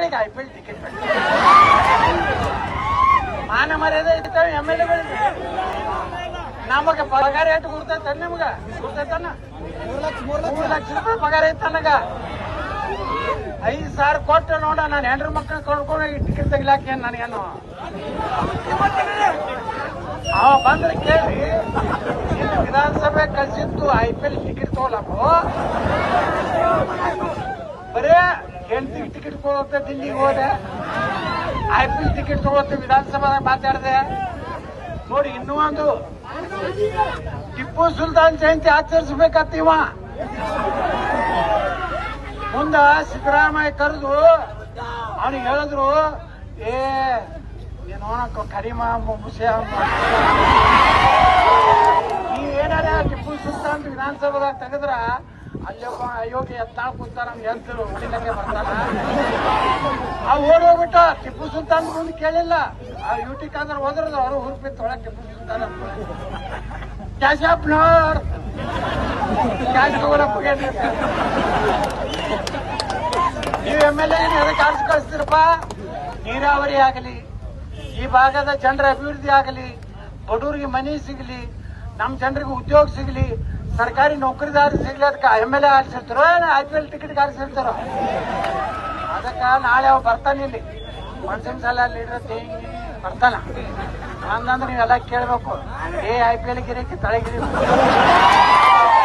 ಮಕ್ಕಳಿಗೆ IPL ticket ಮಾನ ಮರ್ಯಾದೆ ಇರ್ತಾವೆ MLA ನಮಗ ಪಗಾರ ಎಷ್ಟು ಕೊಡ್ತೈತ ನಿಮ್ಗ ಕೊಡ್ತೈತನ 3 ಲಕ್ಷ ರೂಪಾಯಿ ಪಗಾರ ಐತ ನನಗ 5,000 ಕೊಟ್ಟು ನೋಡ ನಾನು ಹೆಂಡ್ರ ಮಕ್ಕಳು ಕಳ್ಕೊಂಡು ಟಿಕೆಟ್ ತೆಗಿಲಾಕ ನನಗೇನು ಅವ ಬಂದ್ರೆ ಕೇಳಿ ವಿಧಾನಸಭೆ ಕಳ್ಸಿತ್ತು IPL ಟಿಕೆಟ್ ತಗೊಳಕು ಬರೇ ಹೆಂಡತಿಗೆ ಟಿಕೆಟ್ ತಗೊಳತ್ತೆ ದಿಲ್ಲಿಗೆ ಹೋದೆ IPL ಟಿಕೆಟ್ ತಗೊಳತ್ತೆ ವಿಧಾನಸಭಾದಾಗ ಮಾತಾಡಿದೆ ನೋಡಿ. ಇನ್ನೂ ಒಂದು ಟಿಪ್ಪು ಸುಲ್ತಾನ್ ಜಯಂತಿ ಆಚರಿಸಬೇಕತ್ತೀವ ಮುಂದ ಸಿದ್ದರಾಮಯ್ಯ ಕರೆದು ಅವನಿಗೆ ಹೇಳಿದ್ರು ನೀನು ಕರಿಮ ಮುಸೆ ನೀವೇನಾರ ಟಿಪ್ಪು ಸುಲ್ತಾನ್ ವಿಧಾನಸಭಾದಾಗ ತೆಗೆದ್ರ ಅಲ್ಲೊಬ್ಬ ಅಯೋಗ್ಯ ಎತ್ತಾಳ ಕೂತಾರ ಎದ್ದು ಹೊಡಿಲಕ್ಕೆ ಬರ್ತಾನ ಓಡಿ ಹೋಗ್ಬಿಟ್ಟ. ಟಿಪ್ಪು ಸುಲ್ತಾನ್ ಮುಂದೆ ಕೇಳಿಲ್ಲ ಯುಟಿ ಕಾದ್ರೆ ಹೋದ್ರದು ಅವರು ಹುರುಪಿತ್ತು ಒಳಗೆ ಟಿಪ್ಪು ಸುಲ್ತಾನ್ ಕ್ಯಾಶ್ ಆಪ್ನೋರ್ ಕ್ಯಾಶ್ ತಗೊಳಕ್ ನೀವು MLA ಎದಕ್ಕೆ ಆರಿಸಿ ಕಳಿಸ್ತೀರಪ್ಪ? ನೀರಾವರಿ ಆಗಲಿ, ಈ ಭಾಗದ ಜನರ ಅಭಿವೃದ್ಧಿ ಆಗಲಿ, ಬಡವರಿಗೆ ಮನೆ ಸಿಗಲಿ, ನಮ್ಮ ಜನರಿಗೆ ಉದ್ಯೋಗ ಸಿಗಲಿ, ಸರ್ಕಾರಿ ನೌಕರಿದಾರ ಸಿಗ್ಲಿ, ಅದಕ್ಕೆ MLA ಆರಿಸಿರ್ತಾರೋ IPL ಟಿಕೆಟ್ ಆರಿಸಿರ್ತಾರೋ? ಅದಕ್ಕೆ ನಾಳೆ ಅವ್ ಬರ್ತಾನೆ ಇಲ್ಲಿ ಮನ್ಸಿನ ಸಲ ಲೀಡರ್ ಬರ್ತಾನ ಅಂದಂದ್ರೆ ನೀವೆಲ್ಲ ಕೇಳ್ಬೇಕು. IPL ಗಿರಕ್ಕೆ ತಳಗಿರಿ